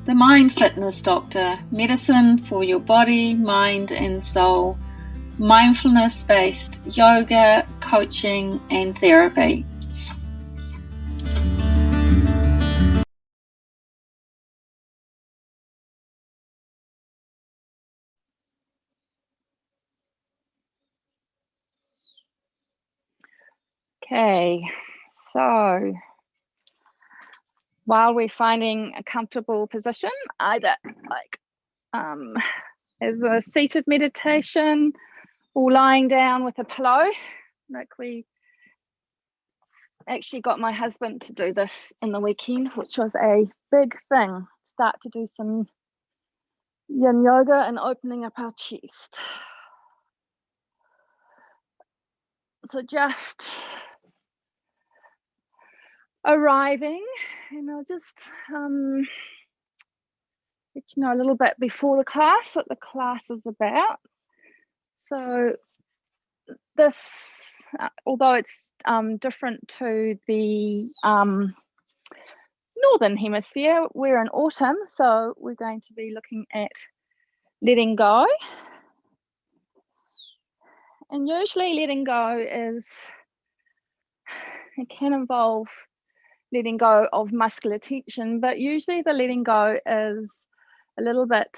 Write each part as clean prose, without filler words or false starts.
the Mind Fitness Doctor, medicine for your body, mind and soul, mindfulness-based yoga, coaching and therapy. Okay, so while we're finding a comfortable position, either as a seated meditation or lying down with a pillow, like we actually got my husband to do this in the weekend, which was a big thing. Start to do some yin yoga and opening up our chest. So just arriving, and I'll just let you know a little bit before the class what the class is about. So this, although it's different to the northern hemisphere, we're in autumn, so we're going to be looking at letting go. And usually letting go it can involve letting go of muscular tension, but usually the letting go is a little bit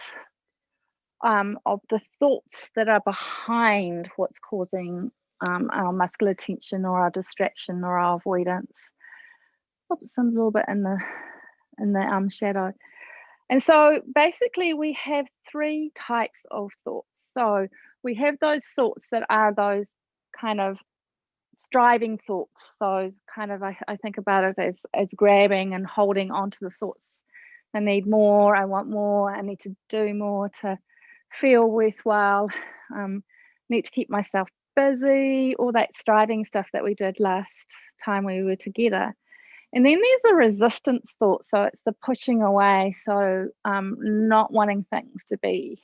of the thoughts that are behind what's causing our muscular tension or our distraction or our avoidance. Oops, I'm a little bit in the shadow. And so basically we have three types of thoughts. So we have those thoughts that are those kind of striving thoughts. So kind of I think about it as grabbing and holding onto the thoughts. I need more, I want more, I need to do more to feel worthwhile, need to keep myself busy, all that striving stuff that we did last time we were together. And then there's a resistance thought, so it's the pushing away, so not wanting things to be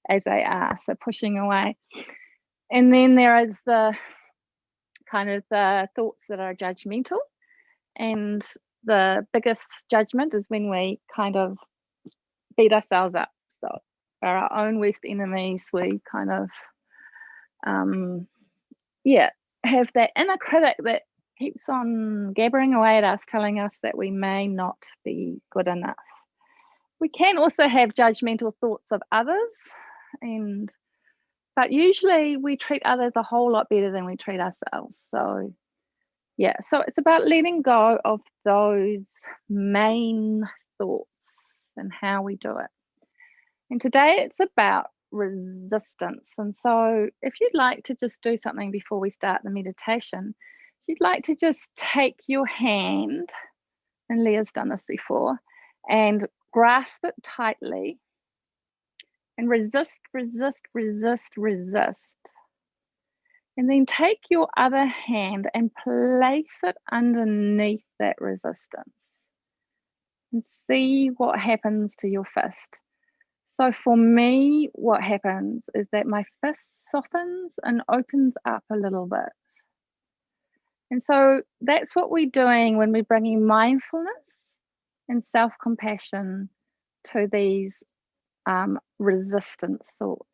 as they are, so pushing away. And then there is the kind of the thoughts that are judgmental, and the biggest judgment is when we kind of beat ourselves up. So we're our own worst enemies. We kind of have that inner critic that keeps on gabbering away at us, telling us that we may not be good enough. We can also have judgmental thoughts of others, but usually we treat others a whole lot better than we treat ourselves. So yeah, so it's about letting go of those main thoughts and how we do it. And today it's about resistance. And so if you'd like to just do something before we start the meditation, if you'd like to just take your hand, and Leah's done this before, and grasp it tightly and resist, resist, resist, resist. And then take your other hand and place it underneath that resistance and see what happens to your fist. So for me, what happens is that my fist softens and opens up a little bit. And so that's what we're doing when we're bringing mindfulness and self-compassion to these resistance thoughts.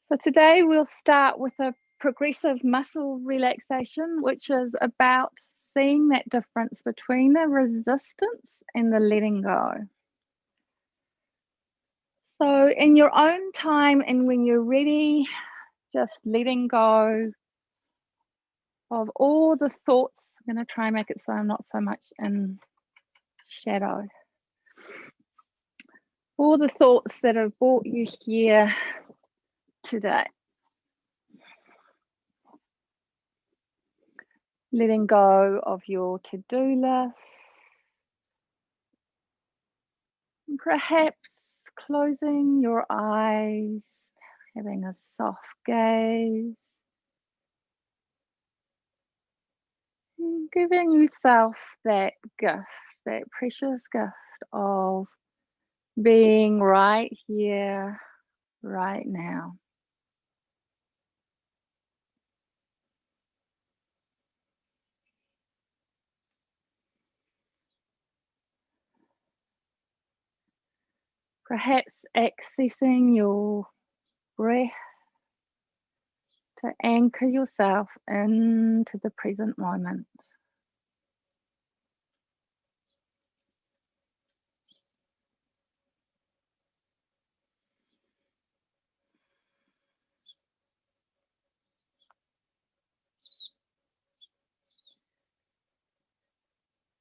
So today we'll start with a progressive muscle relaxation, which is about seeing that difference between the resistance and the letting go. So in your own time and when you're ready, just letting go of all the thoughts. I'm going to try and make it so I'm not so much in shadow. All the thoughts that have brought you here today. Letting go of your to-do list. Perhaps closing your eyes, having a soft gaze. And giving yourself that gift, that precious gift of being right here, right now. Perhaps accessing your breath to anchor yourself into the present moment.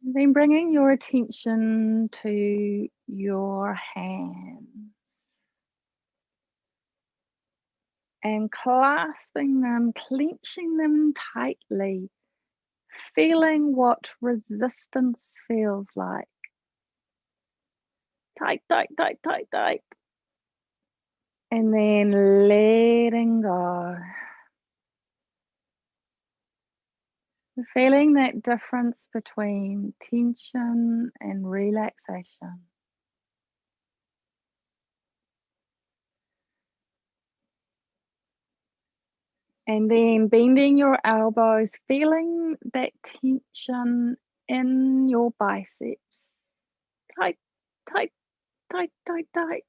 Then bringing your attention to your hands and clasping them, clenching them tightly, feeling what resistance feels like. Tight, tight, tight, tight, tight. And then letting go. Feeling that difference between tension and relaxation. And then bending your elbows, feeling that tension in your biceps. Tight, tight, tight, tight, tight.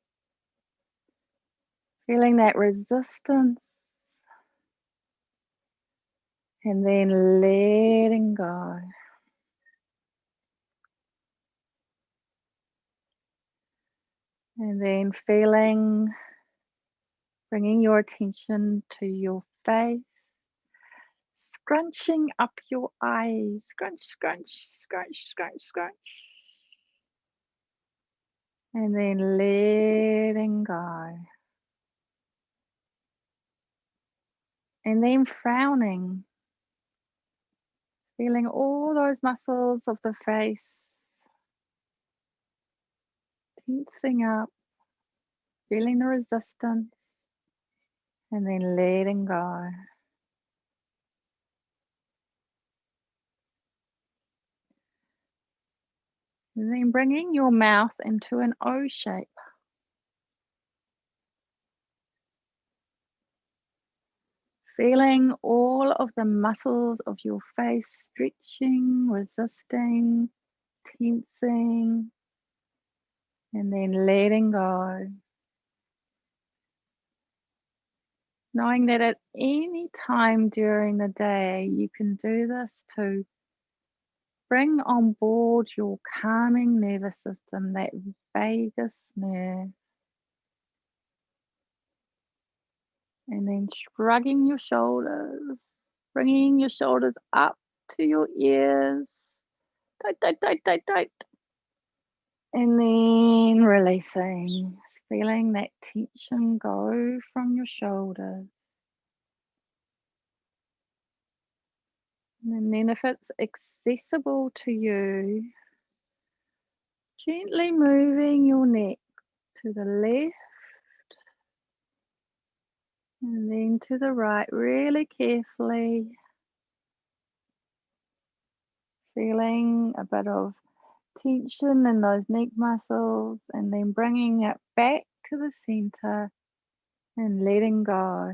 Feeling that resistance. And then letting go. And then bringing your attention to your face. Scrunching up your eyes. Scrunch, scrunch, scrunch, scrunch, scrunch. And then letting go. And then frowning. Feeling all those muscles of the face tensing up. Feeling the resistance. And then letting go. And then bringing your mouth into an O shape. Feeling all of the muscles of your face stretching, resisting, tensing, and then letting go. Knowing that at any time during the day, you can do this to bring on board your calming nervous system, that vagus nerve. And then shrugging your shoulders, bringing your shoulders up to your ears. Tight, tight, tight, tight, tight. And then releasing, feeling that tension go from your shoulders. And then if it's accessible to you, gently moving your neck to the left and then to the right, really carefully. Feeling a bit of tension in those neck muscles and then bringing it back to the center and letting go.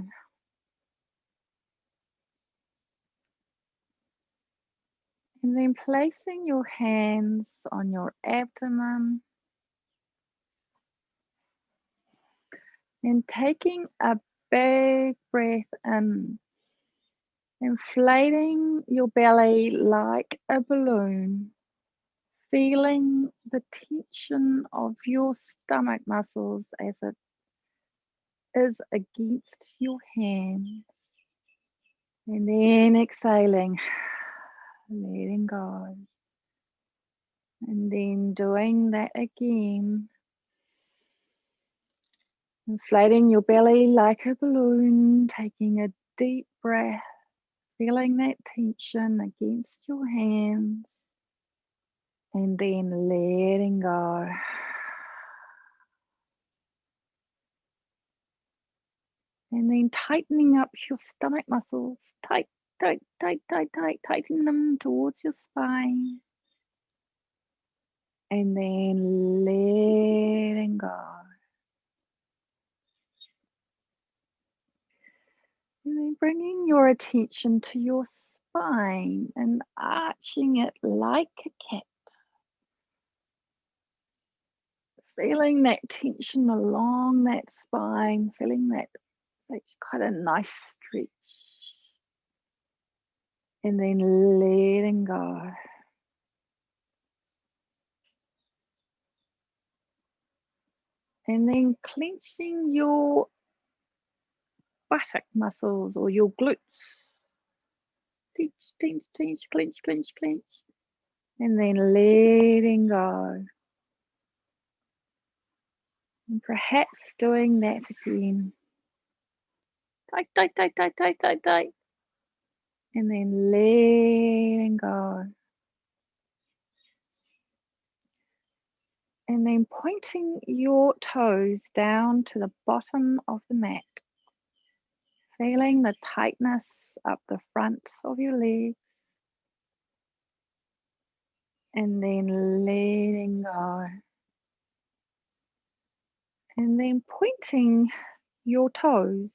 And then placing your hands on your abdomen and taking a big breath in, inflating your belly like a balloon, feeling the tension of your stomach muscles as it is against your hands. And then exhaling, letting go. And then doing that again. Inflating your belly like a balloon, taking a deep breath, feeling that tension against your hands, and then letting go. And then tightening up your stomach muscles, tight, tight, tight, tight, tight, tighten them towards your spine. And then letting go. And then bringing your attention to your spine and arching it like a cat. feeling that tension along that spine, feeling that's quite a nice stretch. And then letting go. And then clenching your buttock muscles or your glutes. Tench, tench, tench, clench, clench, clench. And then letting go. And perhaps doing that again. Tight, tight, tight, tight, tight, tight, tight. And then letting go. And then pointing your toes down to the bottom of the mat. Feeling the tightness up the front of your legs. And then letting go. And then pointing your toes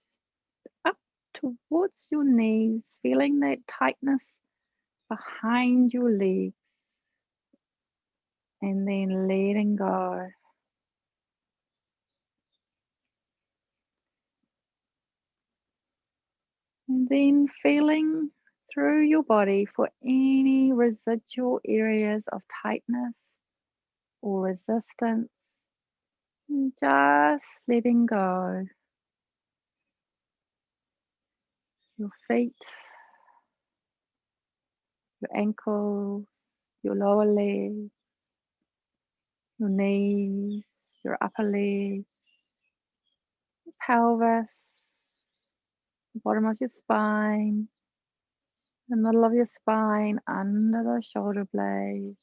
up towards your knees, feeling that tightness behind your legs. And then letting go. And then feeling through your body for any residual areas of tightness or resistance. And just letting go. Your feet, your ankles, your lower legs, your knees, your upper legs, your pelvis, the bottom of your spine, the middle of your spine, under the shoulder blades,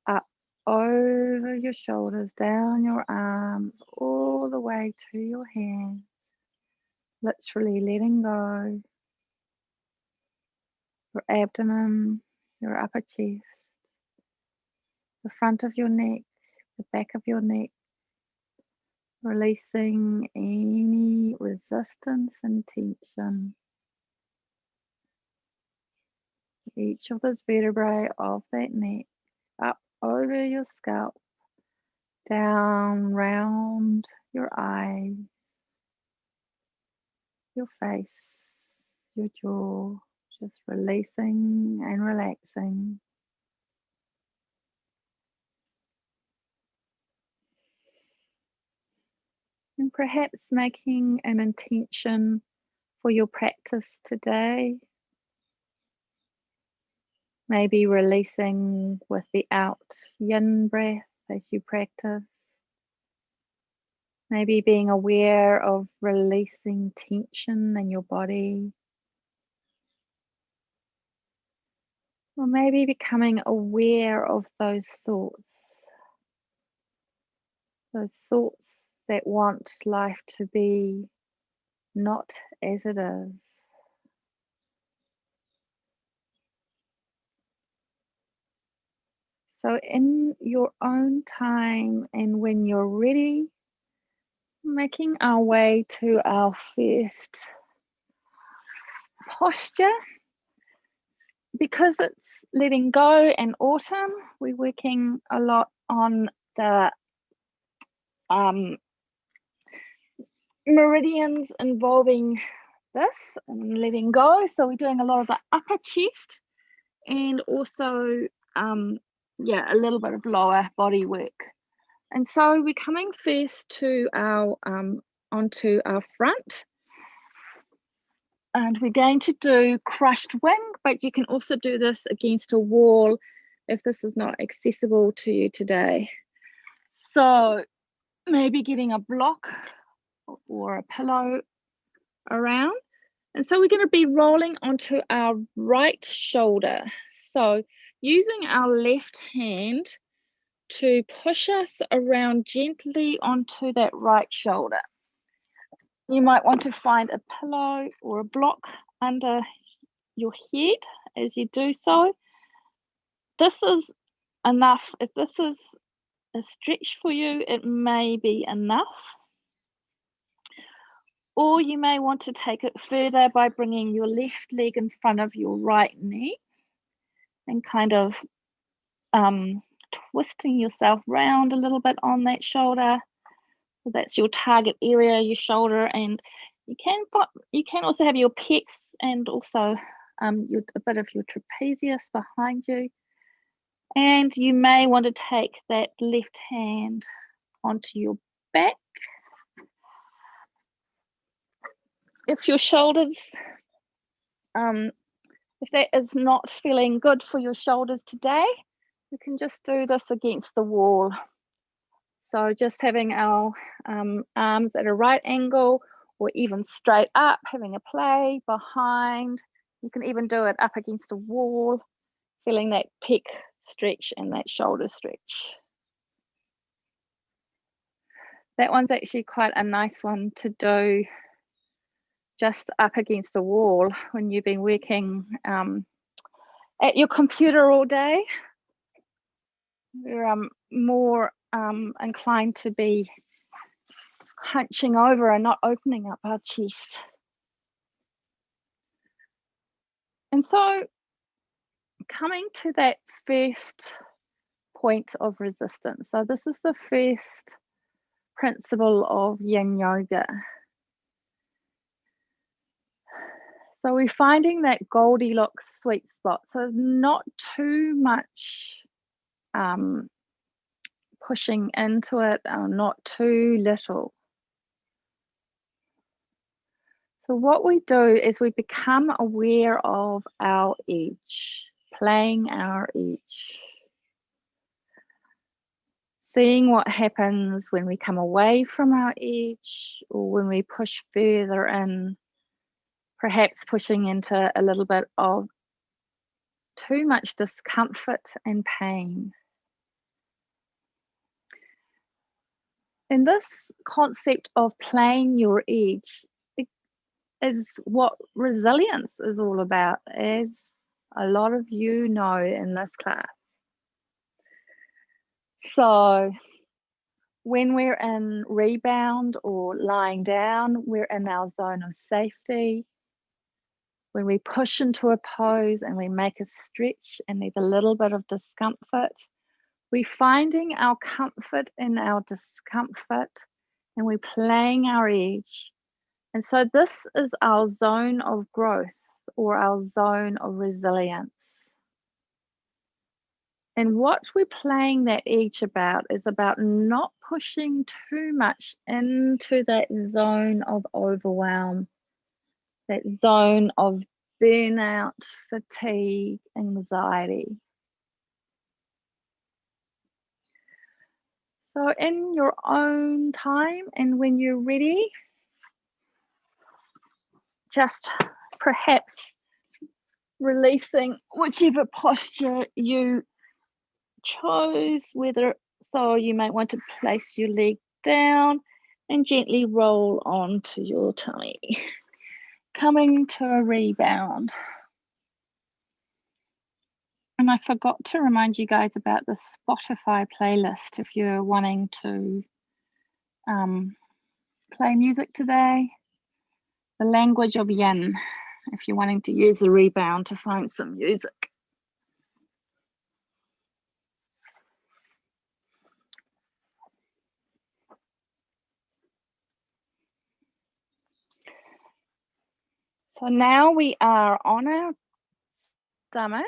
up over your shoulders, down your arms, all the way to your hands, literally letting go. Your abdomen, your upper chest, the front of your neck, the back of your neck, releasing any resistance and tension. Each of those vertebrae of that neck, up over your scalp, down round your eyes, your face, your jaw, just releasing and relaxing. And perhaps making an intention for your practice today. Maybe releasing with the out yin breath as you practice. Maybe being aware of releasing tension in your body. Or maybe becoming aware of those thoughts that want life to be not as it is. So in your own time and when you're ready, making our way to our first posture. Because it's letting go and autumn, we're working a lot on the meridians involving this and letting go. So we're doing a lot of the upper chest and also a little bit of lower body work. And so we're coming first to our onto our front, and we're going to do crushed wing, but you can also do this against a wall if this is not accessible to you today. So maybe getting a block or a pillow around. And so we're going to be rolling onto our right shoulder. So using our left hand to push us around gently onto that right shoulder. You might want to find a pillow or a block under your head as you do so. This is enough. If this is a stretch for you, it may be enough. Or you may want to take it further by bringing your left leg in front of your right knee and kind of twisting yourself round a little bit on that shoulder. So that's your target area, your shoulder, and you can also have your pecs and also a bit of your trapezius behind you. And you may want to take that left hand onto your back. If your shoulders, if that is not feeling good for your shoulders today, you can just do this against the wall. So just having our arms at a right angle or even straight up, having a play behind. You can even do it up against a wall, feeling that pec stretch and that shoulder stretch. That one's actually quite a nice one to do just up against a wall when you've been working at your computer all day. We're more inclined to be hunching over and not opening up our chest. And so coming to that first point of resistance. So this is the first principle of Yin Yoga. So we're finding that Goldilocks sweet spot. So not too much pushing into it, not too little. So what we do is we become aware of our edge, playing our edge. Seeing what happens when we come away from our edge or when we push further in, perhaps pushing into a little bit of too much discomfort and pain. And this concept of playing your edge is what resilience is all about, as a lot of you know in this class. So when we're in rebound or lying down, we're in our zone of safety. When we push into a pose and we make a stretch and there's a little bit of discomfort, we're finding our comfort in our discomfort and we're playing our edge. And so this is our zone of growth or our zone of resilience. And what we're playing that edge about is about not pushing too much into that zone of overwhelm, that zone of burnout, fatigue, anxiety. So in your own time and when you're ready, just perhaps releasing whichever posture you chose, whether so you might want to place your leg down and gently roll onto your tummy, coming to a rebound. And I forgot to remind you guys about the Spotify playlist if you're wanting to play music today. The language of Yin, if you're wanting to use the rebound to find some music. So now we are on our stomach,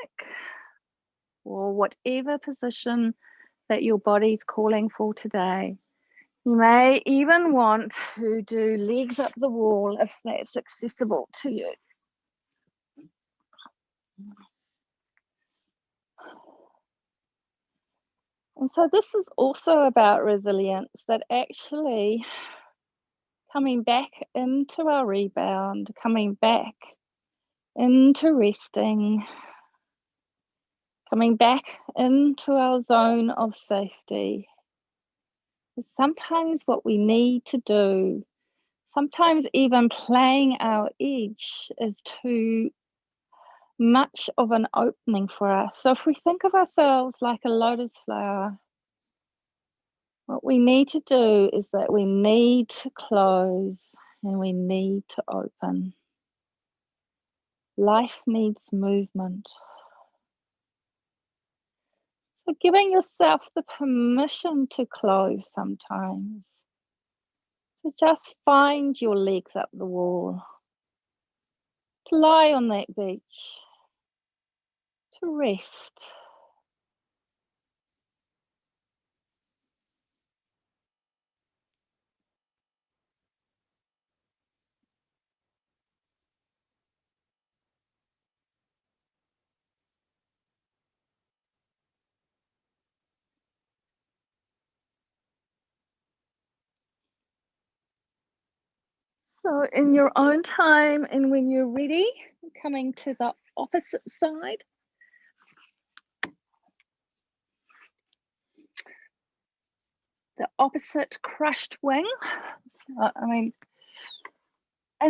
or whatever position that your body's calling for today. You may even want to do legs up the wall if that's accessible to you. And so this is also about resilience, that actually coming back into our rebound, coming back into resting, coming back into our zone of safety. Sometimes what we need to do, sometimes even playing our edge, is too much of an opening for us. So if we think of ourselves like a lotus flower, what we need to do is that we need to close and we need to open. Life needs movement. So giving yourself the permission to close sometimes, to just find your legs up the wall, to lie on that beach, to rest. So in your own time and when you're ready, coming to the opposite side. The opposite crushed wing.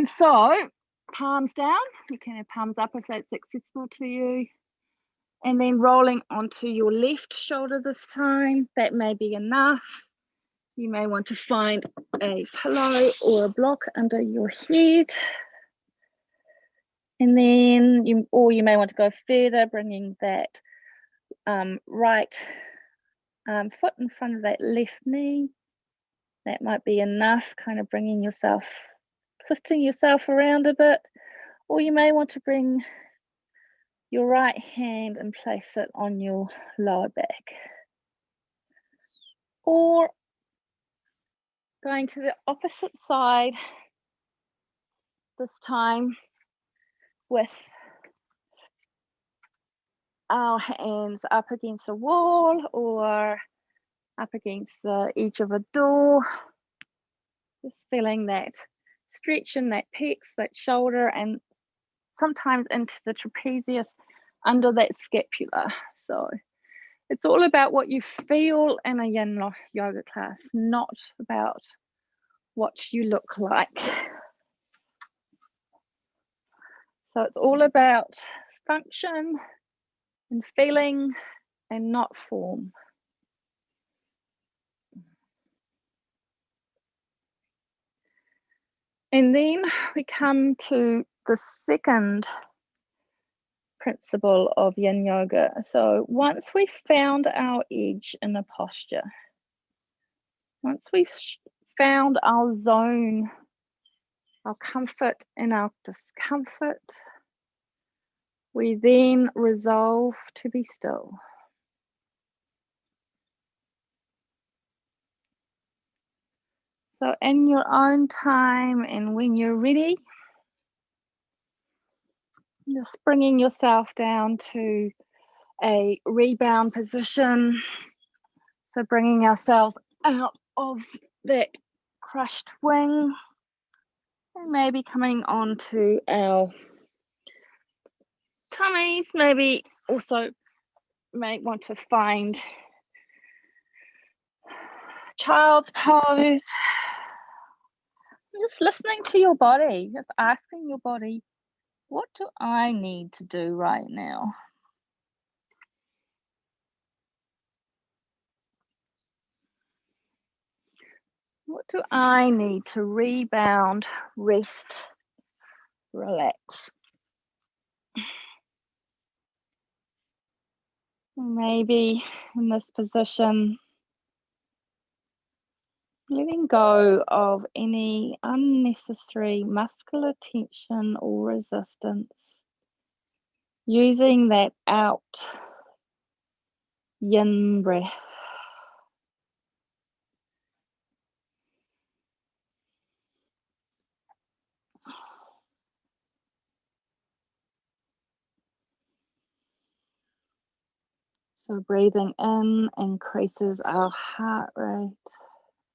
So palms down. You can have palms up if that's accessible to you. And then rolling onto your left shoulder this time. That may be enough. You may want to find a pillow or a block under your head. And then you may want to go further, bringing that right foot in front of that left knee. That might be enough, kind of twisting yourself around a bit. Or you may want to bring your right hand and place it on your lower back. Or going to the opposite side, this time with our hands up against a wall or up against the edge of a door. Just feeling that stretch in that pecs, that shoulder, and sometimes into the trapezius under that scapula. So it's all about what you feel in a yin yoga class, not about what you look like. So it's all about function and feeling and not form. And then we come to the second principle of yin yoga. So once we've found our edge in a posture, once we've found our zone, our comfort and our discomfort, we then resolve to be still. So in your own time and when you're ready, just bringing yourself down to a rebound position. So bringing ourselves out of that crushed wing and maybe coming onto our tummies. Maybe also may want to find child's pose. Just listening to your body, just asking your body, what do I need to do right now? What do I need to rebound, rest, relax? Maybe in this position, letting go of any unnecessary muscular tension or resistance, using that out yin breath. So breathing in increases our heart rate,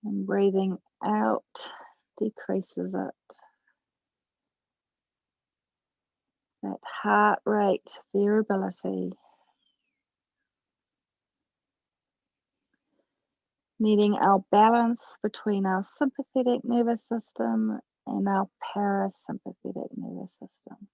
and breathing out decreases it. That heart rate variability. Needing our balance between our sympathetic nervous system and our parasympathetic nervous system.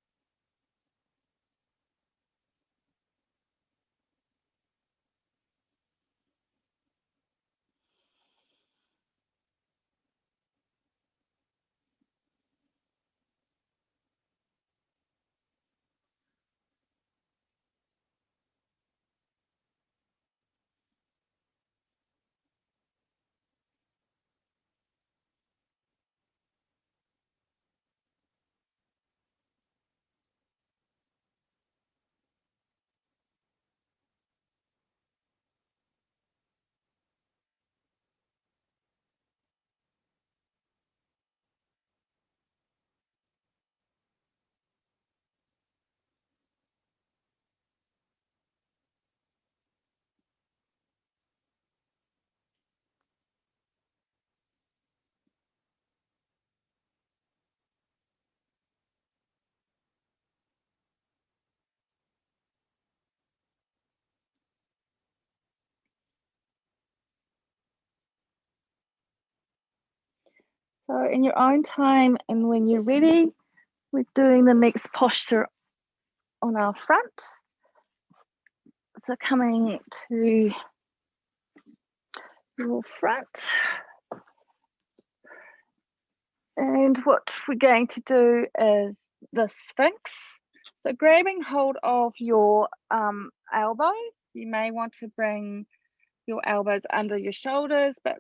So in your own time, and when you're ready, we're doing the next posture on our front. So coming to your front. And what we're going to do is the Sphinx. So grabbing hold of your elbows. You may want to bring your elbows under your shoulders, but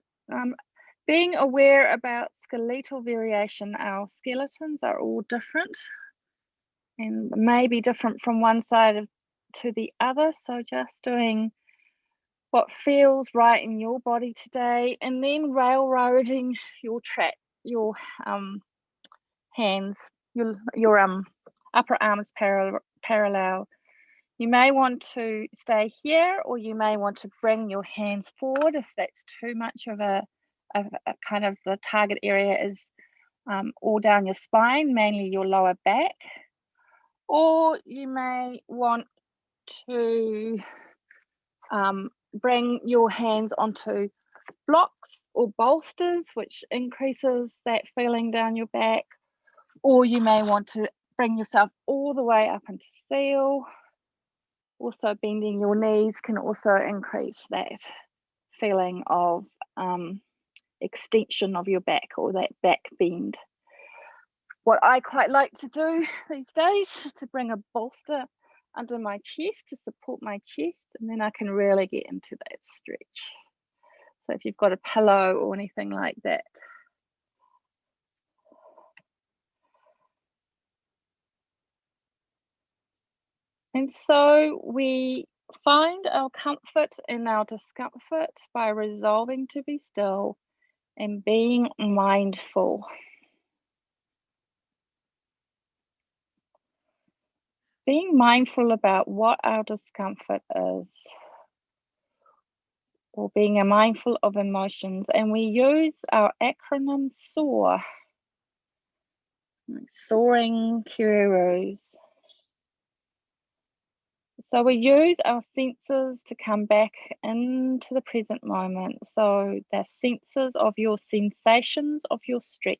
being aware about skeletal variation. Our skeletons are all different and may be different from one side to the other. So just doing what feels right in your body today, and then railroading your hands, your upper arms parallel. You may want to stay here, or you may want to bring your hands forward if that's too much of a kind of the target area is all down your spine, mainly your lower back. Or you may want to bring your hands onto blocks or bolsters, which increases that feeling down your back. Or you may want to bring yourself all the way up into seal. Also, bending your knees can also increase that feeling of extension of your back, or that back bend. What I quite like to do these days is to bring a bolster under my chest to support my chest, and then I can really get into that stretch. So if you've got a pillow or anything like that. And so we find our comfort in our discomfort by resolving to be still and being mindful. Being mindful about what our discomfort is, or being mindful of emotions. And we use our acronym SOAR, soaring heroes. So we use our senses to come back into the present moment. So the senses of your sensations of your stretch,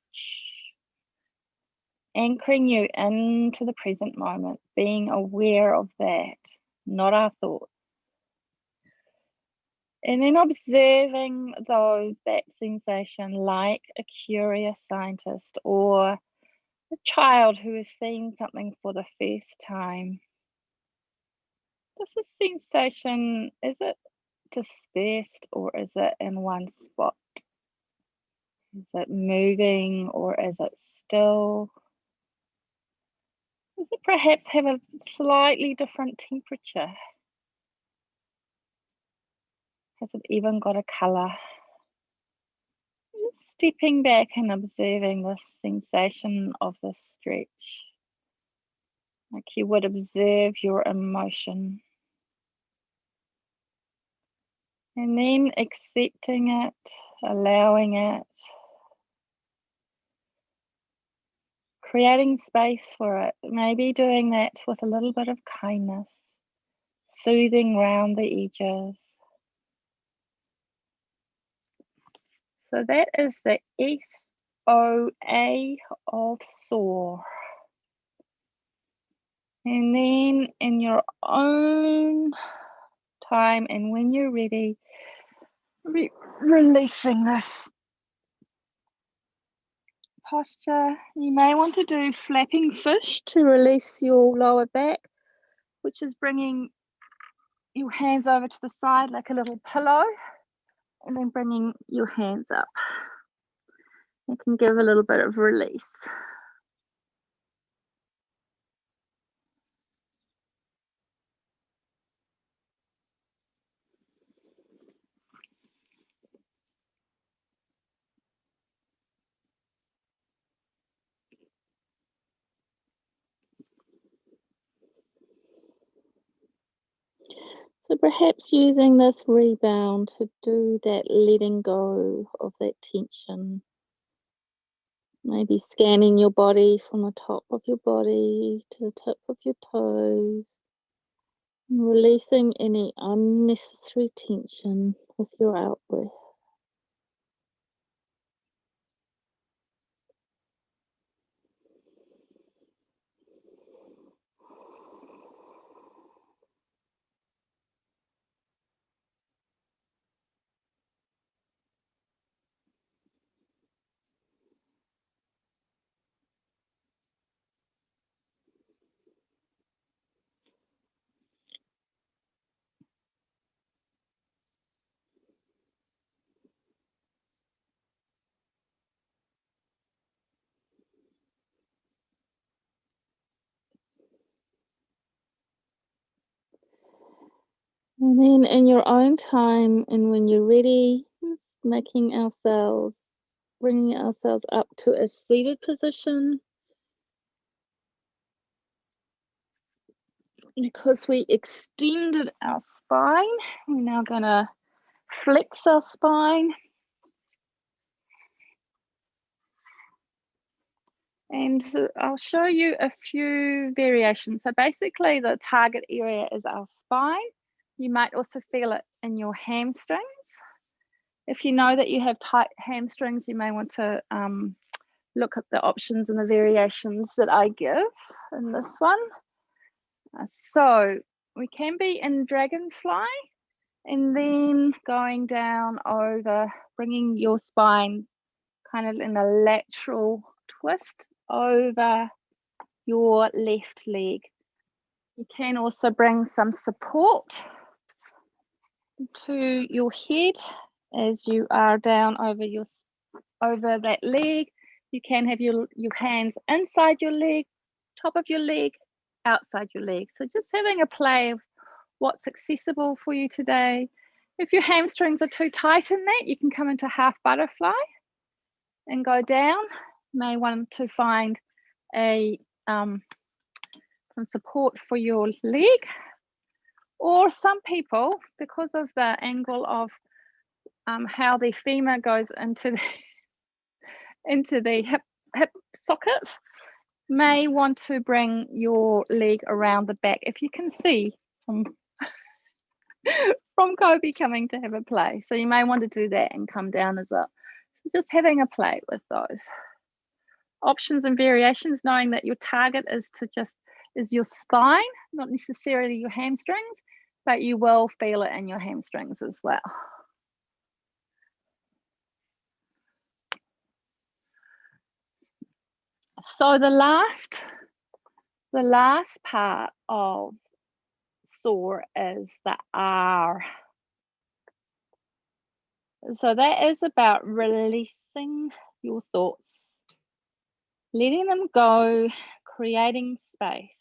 anchoring you into the present moment, being aware of that, not our thoughts. And then observing that sensation like a curious scientist or a child who is seeing something for the first time. Does this sensation, is it dispersed or is it in one spot? Is it moving or is it still? Does it perhaps have a slightly different temperature? Has it even got a colour? Just stepping back and observing this sensation of the stretch, like you would observe your emotion. And then accepting it, allowing it, creating space for it, maybe doing that with a little bit of kindness, soothing round the edges. So that is the SOA of soar. And then in your own time and when you're ready, releasing this posture. You may want to do flapping fish to release your lower back, which is bringing your hands over to the side like a little pillow, and then bringing your hands up. You can give a little bit of release. So perhaps using this rebound to do that letting go of that tension. Maybe scanning your body from the top of your body to the tip of your toes. And releasing any unnecessary tension with your out breath. And then in your own time and when you're ready, just bringing ourselves up to a seated position. Because we extended our spine, we're now going to flex our spine. And so I'll show you a few variations. So basically the target area is our spine. You might also feel it in your hamstrings. If you know that you have tight hamstrings, you may want to look at the options and the variations that I give in this one. So we can be in dragonfly and then going down over, bringing your spine kind of in a lateral twist over your left leg. You can also bring some support to your head as you are down over that leg. You can have your hands inside your leg, top of your leg, outside your leg. So just having a play of what's accessible for you today. If your hamstrings are too tight in that, you can come into half butterfly and go down. You may want to find some support for your leg. Or some people, because of the angle of how the femur goes into the hip socket, may want to bring your leg around the back. If you can see from Kobe coming to have a play. So you may want to do that and come down as well. So just having a play with those options and variations, knowing that your target is your spine, not necessarily your hamstrings, but you will feel it in your hamstrings as well. So the last part of SOAR is the R. So that is about releasing your thoughts, letting them go, creating space.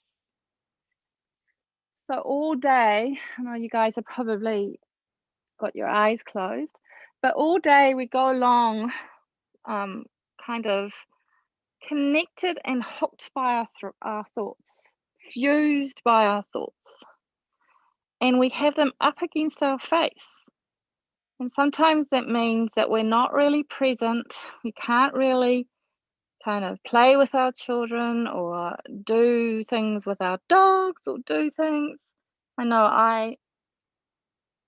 So all day, I know you guys have probably got your eyes closed, but all day we go along kind of connected and hooked by our thoughts, fused by our thoughts. And we have them up against our face. And sometimes that means that we're not really present. We can't really kind of play with our children or do things with our dogs or do things. I know I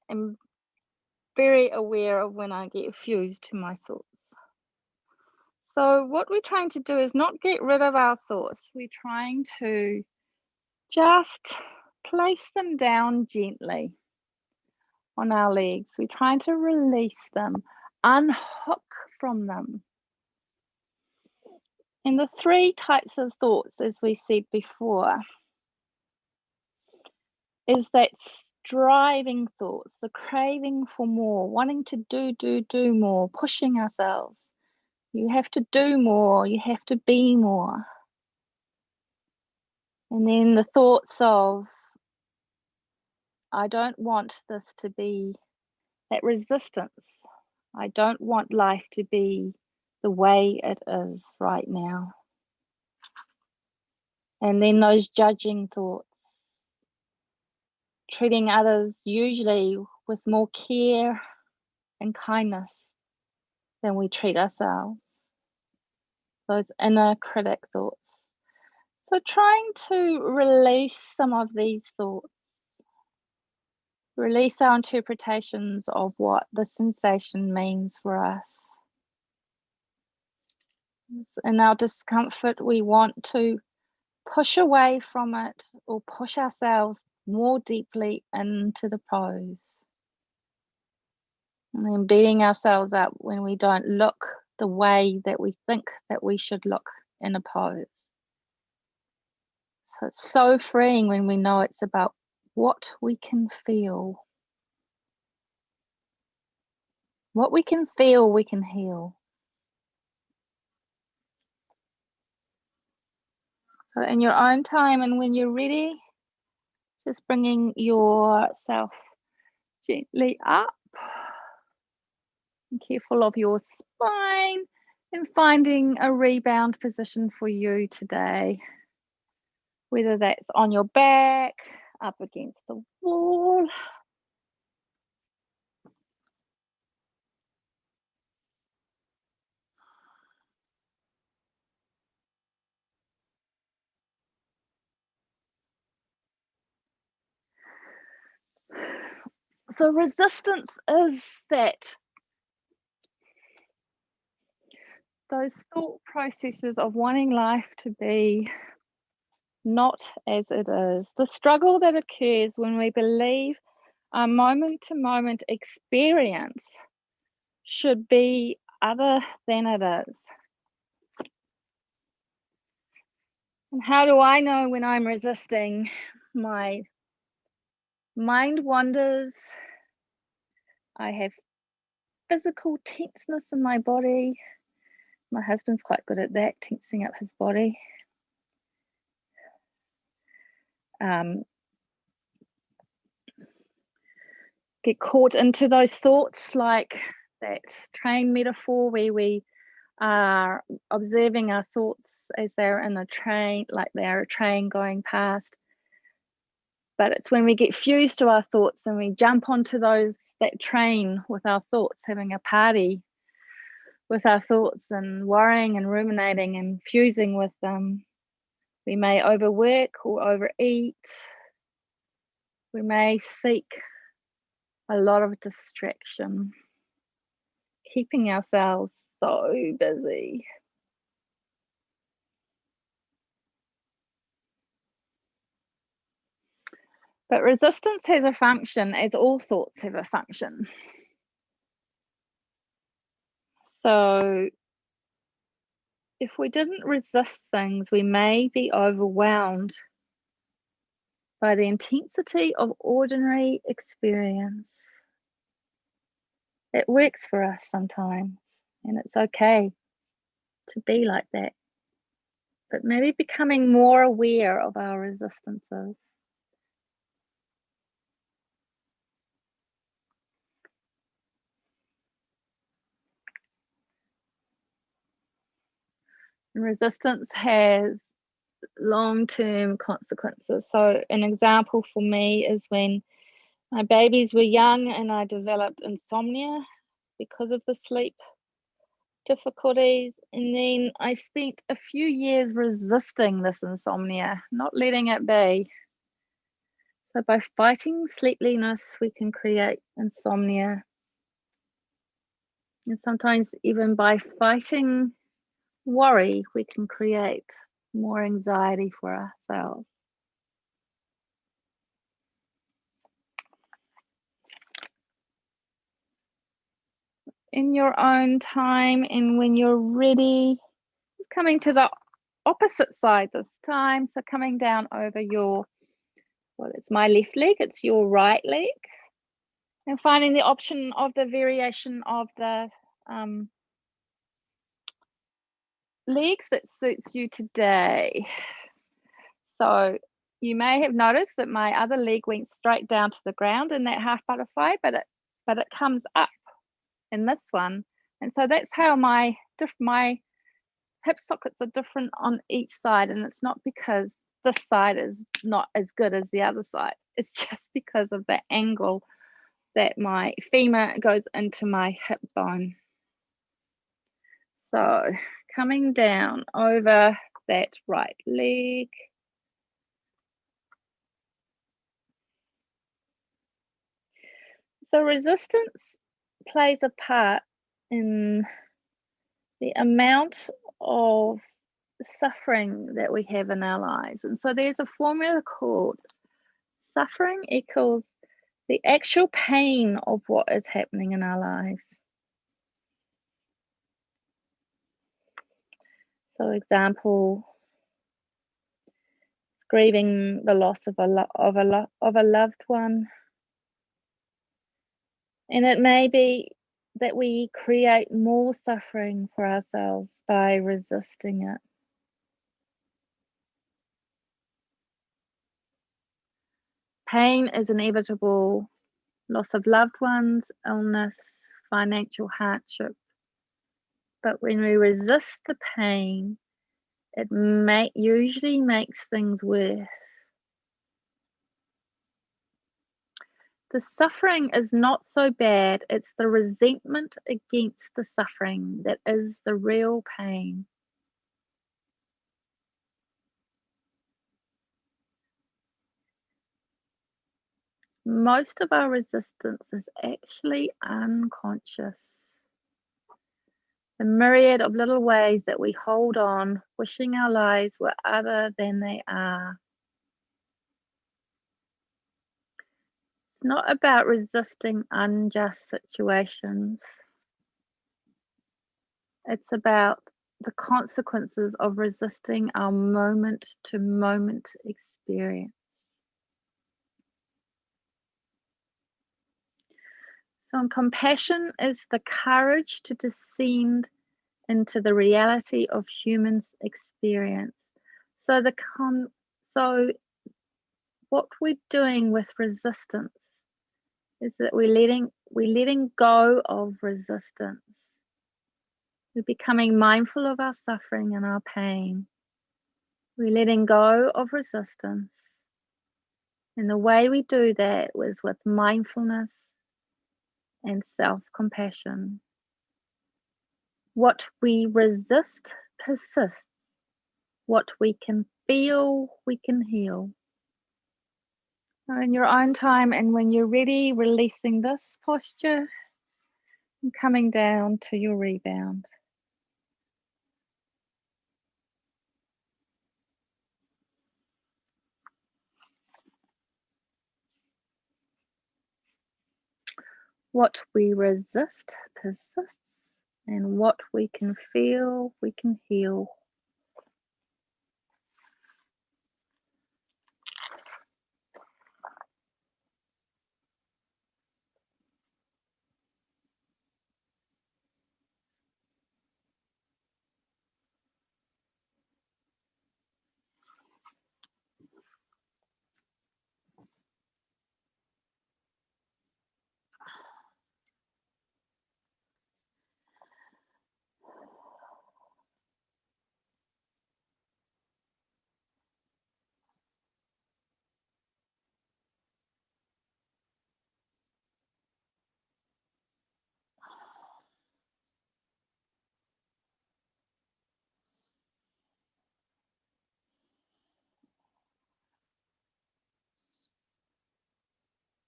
am very aware of when I get fused to my thoughts. So what we're trying to do is not get rid of our thoughts. We're trying to just place them down gently on our legs. We're trying to release them, unhook from them. And the three types of thoughts, as we said before, is that striving thoughts, the craving for more, wanting to do more, pushing ourselves. You have to do more, you have to be more. And then the thoughts of, I don't want this to be that resistance. I don't want life to be the way it is right now. And then those judging thoughts, treating others usually with more care and kindness than we treat ourselves. Those inner critic thoughts. So trying to release some of these thoughts, release our interpretations of what the sensation means for us. In our discomfort, we want to push away from it or push ourselves more deeply into the pose. And then beating ourselves up when we don't look the way that we think that we should look in a pose. So it's so freeing when we know it's about what we can feel. What we can feel, we can heal. So in your own time and when you're ready, just bringing yourself Gently up. And careful of your spine and finding a rebound position for you today. Whether that's on your back, up against the wall. So resistance is that those thought processes of wanting life to be not as it is. The struggle that occurs when we believe our moment-to-moment experience should be other than it is. And how do I know when I'm resisting? My mind wanders. I have physical tenseness in my body. My husband's quite good at that, tensing up his body. Get caught into those thoughts, like that train metaphor where we are observing our thoughts as they're in a train, like they're a train going past. But it's when we get fused to our thoughts and we jump onto that train with our thoughts, having a party with our thoughts and worrying and ruminating and fusing with them. We may overwork or overeat. We may seek a lot of distraction, keeping ourselves so busy. But resistance has a function, as all thoughts have a function. So if we didn't resist things, we may be overwhelmed by the intensity of ordinary experience. It works for us sometimes, and it's okay to be like that. But maybe becoming more aware of our resistances. And resistance has long-term consequences. So an example for me is when my babies were young and I developed insomnia because of the sleep difficulties, and then I spent a few years resisting this insomnia, not letting it be. So by fighting sleepiness, we can create insomnia. And sometimes even by fighting worry, we can create more anxiety for ourselves. In your own time, and when you're ready, just coming to the opposite side this time. So coming down over it's my left leg, it's your right leg. And finding the option of the variation of the legs that suits you today. So you may have noticed that my other leg went straight down to the ground in that half butterfly, but it comes up in this one. And so that's how my hip sockets are different on each side, and it's not because this side is not as good as the other side. It's just because of the angle that my femur goes into my hip bone. So coming down over that right leg. So resistance plays a part in the amount of suffering that we have in our lives. And so there's a formula called suffering equals the actual pain of what is happening in our lives. So example, grieving the loss of a loved one. And it may be that we create more suffering for ourselves by resisting it. Pain is inevitable loss of loved ones, illness, financial hardship. But when we resist the pain, it usually makes things worse. The suffering is not so bad. It's the resentment against the suffering that is the real pain. Most of our resistance is actually unconscious. The myriad of little ways that we hold on, wishing our lives were other than they are. It's not about resisting unjust situations. It's about the consequences of resisting our moment-to-moment experience. So compassion is the courage to descend into the reality of human experience. So what we're doing with resistance is that we're letting go of resistance. We're becoming mindful of our suffering and our pain. We're letting go of resistance. And the way we do that was with mindfulness and self-compassion. What we resist persists. What we can feel, we can heal. So in your own time, and when you're ready, releasing this posture and coming down to your rebound. What we resist persists, and what we can feel, we can heal.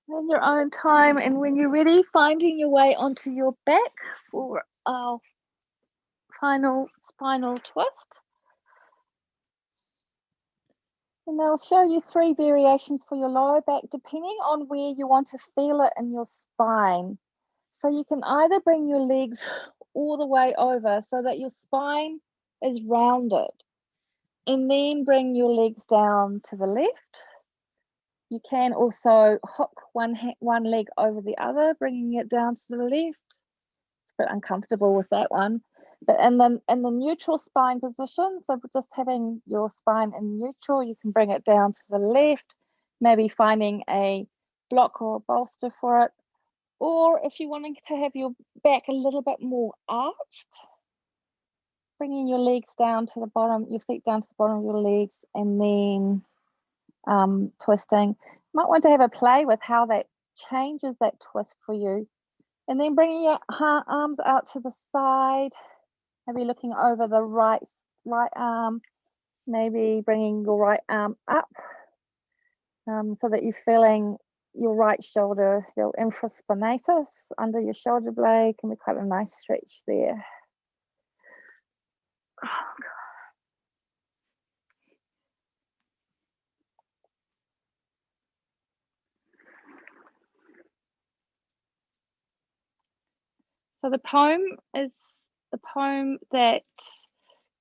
In your own time, and when you're ready, finding your way onto your back for our final spinal twist. And they'll show you 3 variations for your lower back, depending on where you want to feel it in your spine. So you can either bring your legs all the way over so that your spine is rounded, and then bring your legs down to the left. You can also hook one leg over the other, bringing it down to the left. It's a bit uncomfortable with that one. But in the neutral spine position, so just having your spine in neutral, you can bring it down to the left, maybe finding a block or a bolster for it. Or if you're wanting to have your back a little bit more arched, bringing your legs down to the bottom, your feet down to the bottom of your legs, and then twisting. You might want to have a play with how that changes that twist for you. And then bringing your arms out to the side, maybe looking over the right arm, maybe bringing your right arm up so that you're feeling your right shoulder, your infraspinatus under your shoulder blade. Can be quite a nice stretch there. So the poem is the poem that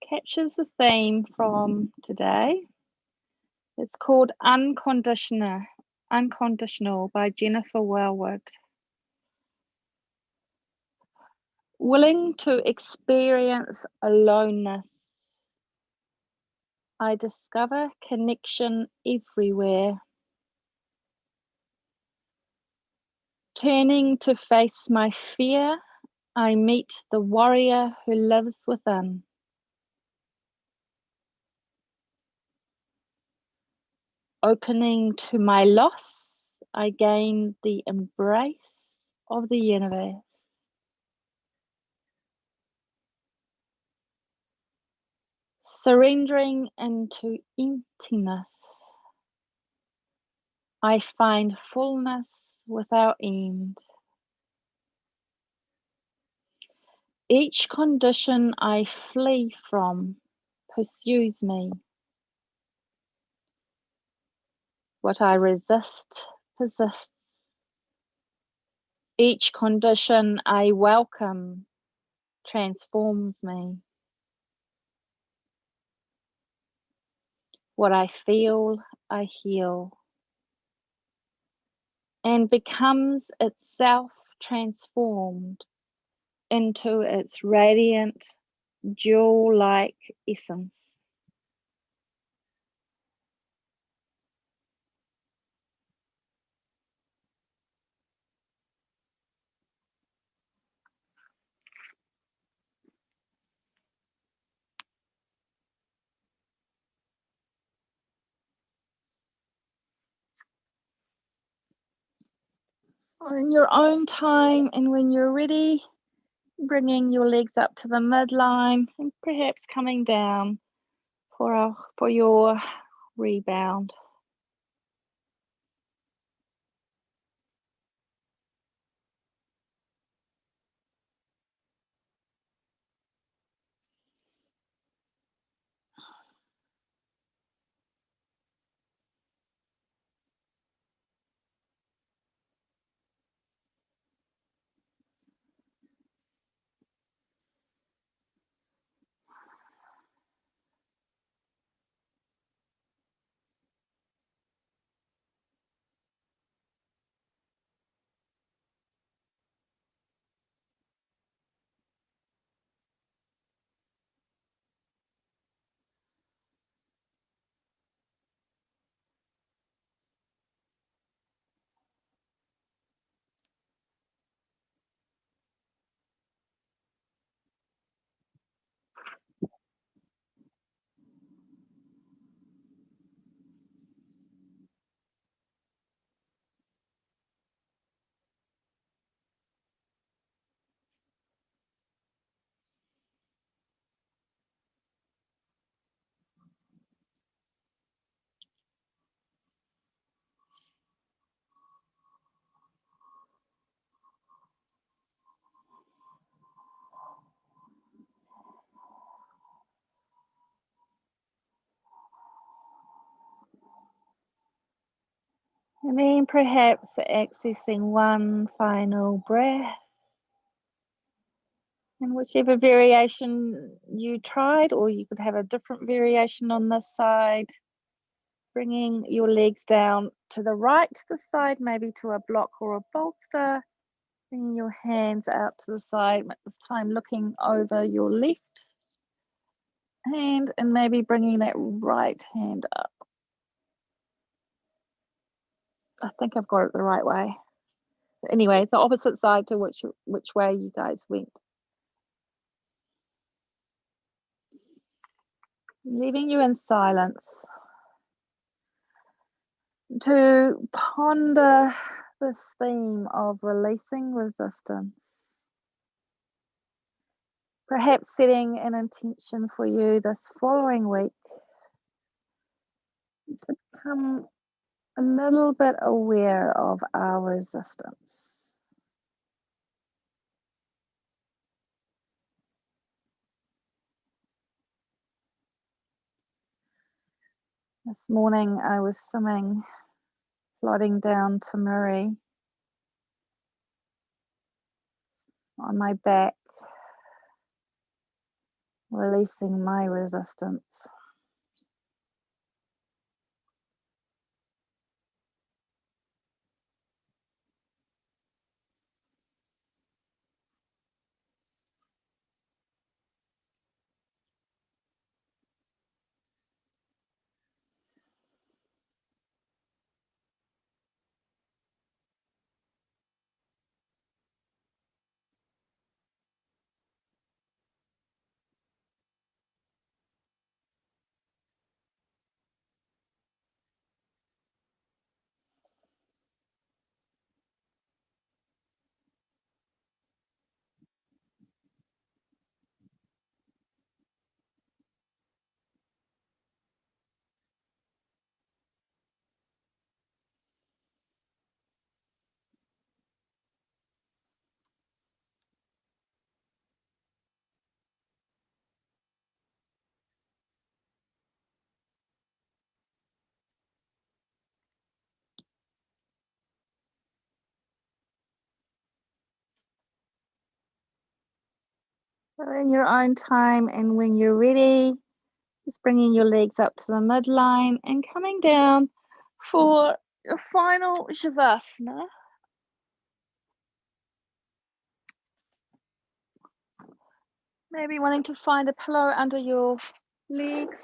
captures the theme from today. It's called Unconditional by Jennifer Wellwood. Willing to experience aloneness, I discover connection everywhere. Turning to face my fear, I meet the warrior who lives within. Opening to my loss, I gain the embrace of the universe. Surrendering into emptiness, I find fullness without end. Each condition I flee from pursues me. What I resist persists. Each condition I welcome transforms me. What I feel, I heal, and becomes itself transformed into its radiant, jewel-like essence. So in your own time, and when you're ready, bringing your legs up to the midline and perhaps coming down for your rebound. And then perhaps accessing one final breath. And whichever variation you tried, or you could have a different variation on this side, bringing your legs down to the right, to the side, maybe to a block or a bolster. Bringing your hands out to the side, this time looking over your left hand and maybe bringing that right hand up. I think I've got it the right way. Anyway, the opposite side to which way you guys went. Leaving you in silence to ponder this theme of releasing resistance. Perhaps setting an intention for you this following week to become a little bit aware of our resistance. This morning I was swimming, floating down to Murray on my back, releasing my resistance. So in your own time, and when you're ready, just bringing your legs up to the midline and coming down for your final Shavasana. Maybe wanting to find a pillow under your legs.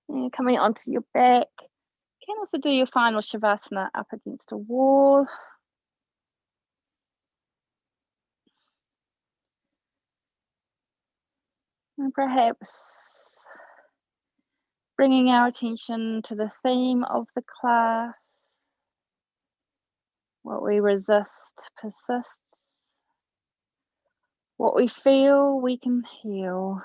And coming onto your back. You can also do your final Shavasana up against a wall. And perhaps bringing our attention to the theme of the class. What we resist persists. What we feel, we can heal.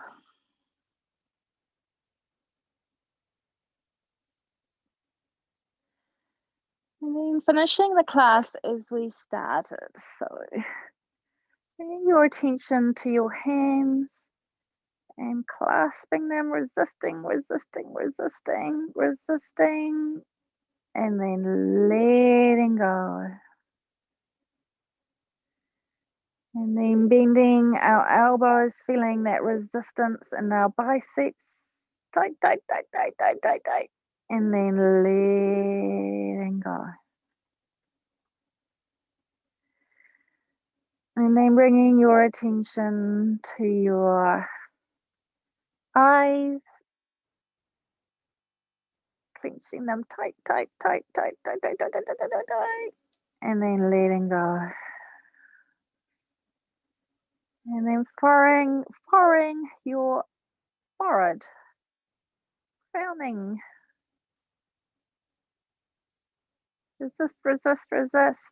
And then finishing the class as we started. So bringing your attention to your hands and clasping them, resisting, and then letting go. And then bending our elbows, feeling that resistance in our biceps. Tight. And then letting go. And then bringing your attention to your eyes, clenching them tight, and then letting go. And then furrowing your forehead, frowning. Resist,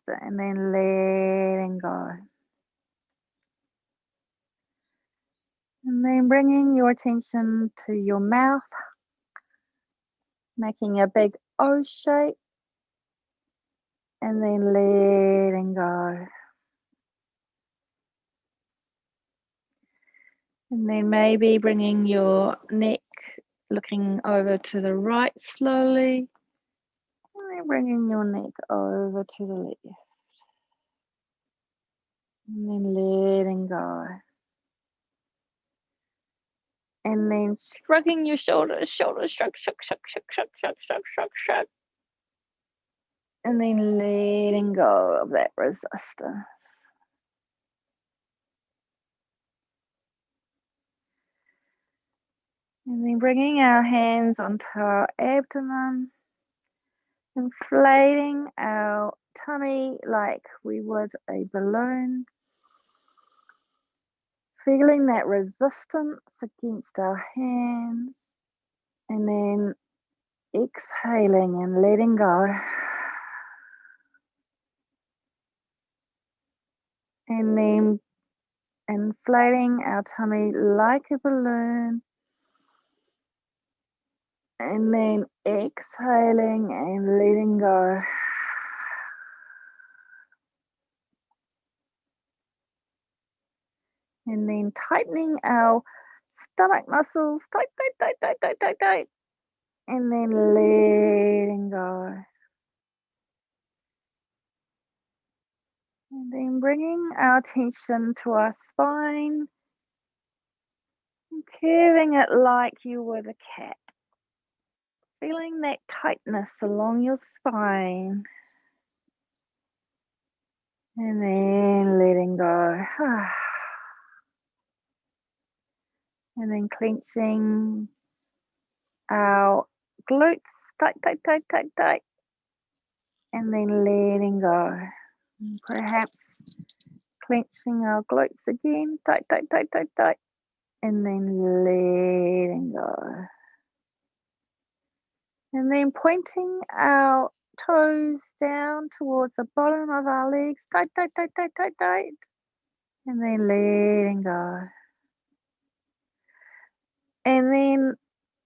and then letting go. And then bringing your attention to your mouth, making a big O shape, and then letting go. And then maybe bringing your neck, looking over to the right slowly, and then bringing your neck over to the left. And then letting go. And then shrugging your shoulders, shrug. And then letting go of that resistance. And then bringing our hands onto our abdomen, inflating our tummy like we would a balloon. Feeling that resistance against our hands, and then exhaling and letting go. And then inflating our tummy like a balloon, and then exhaling and letting go. And then tightening our stomach muscles, tight, and then letting go. And then bringing our attention to our spine, and curving it like you would a cat. Feeling that tightness along your spine. And then letting go. And then clenching our glutes, tight. And then letting go. And perhaps clenching our glutes again, tight. And then letting go. And then pointing our toes down towards the bottom of our legs, tight. And then letting go. And then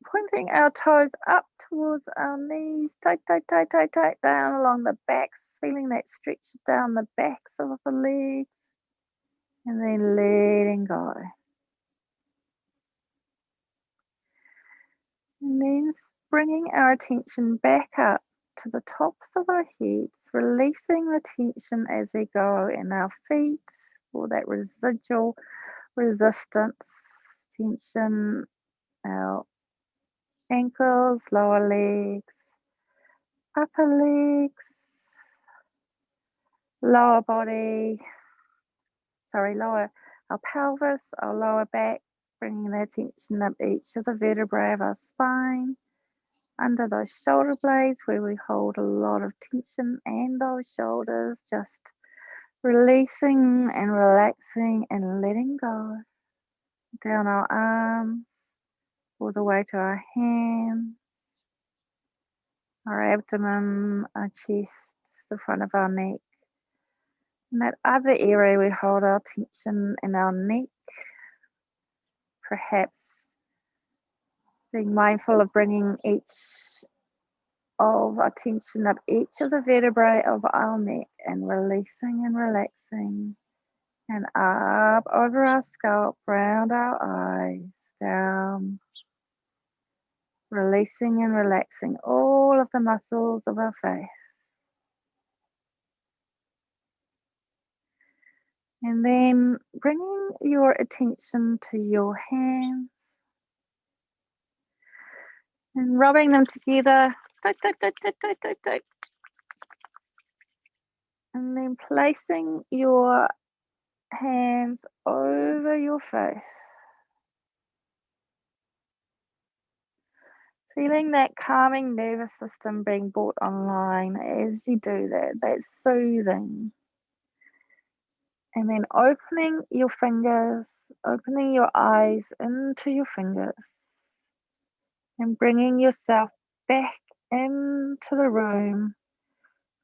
pointing our toes up towards our knees, tight, down along the backs, feeling that stretch down the backs of the legs, and then letting go. And then bringing our attention back up to the tops of our heads, releasing the tension as we go in our feet, or that residual resistance, tension, our ankles, lower legs, upper legs, lower body, lower, our pelvis, our lower back, bringing the attention up each of the vertebrae of our spine, under those shoulder blades where we hold a lot of tension, and those shoulders, just releasing and relaxing and letting go. Down our arms, all the way to our hands, our abdomen, our chest, the front of our neck. In that other area, we hold our tension in our neck, perhaps being mindful of bringing each of our tension up each of the vertebrae of our neck and releasing and relaxing, and up over our scalp, round our eyes, down, releasing and relaxing all of the muscles of our face. And then bringing your attention to your hands and rubbing them together. And then placing your hands over your face. Feeling that calming nervous system being brought online as you do that. That's soothing. And then opening your fingers, opening your eyes into your fingers, and bringing yourself back into the room,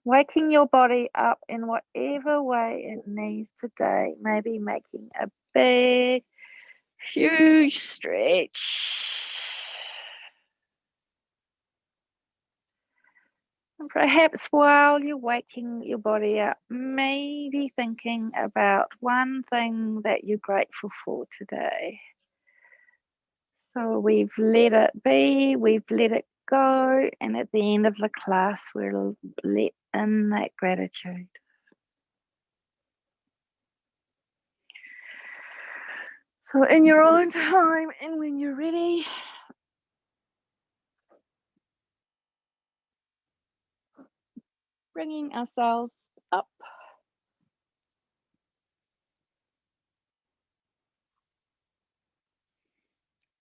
waking your body up in whatever way it needs today. Maybe making a big, huge stretch. And perhaps while you're waking your body up, maybe thinking about one thing that you're grateful for today. So we've let it be, we've let it go, and at the end of the class, we'll let in that gratitude. So in your own time, and when you're ready, bringing ourselves up.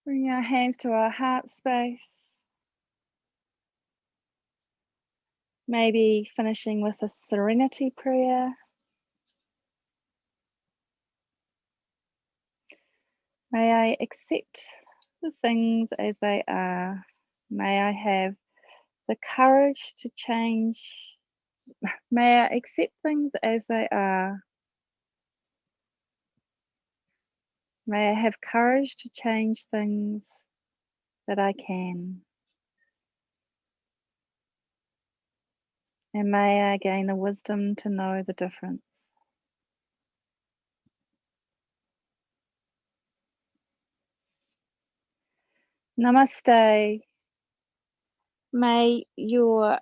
Bring our hands to our heart space. Maybe finishing with a serenity prayer. May I accept the things as they are. May I have the courage to change. May I accept things as they are. May I have courage to change things that I can. And may I gain the wisdom to know the difference. Namaste. May your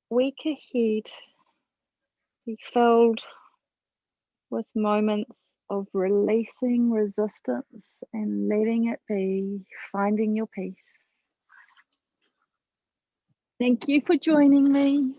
week ahead be filled with moments of releasing resistance and letting it be, finding your peace. Thank you for joining me.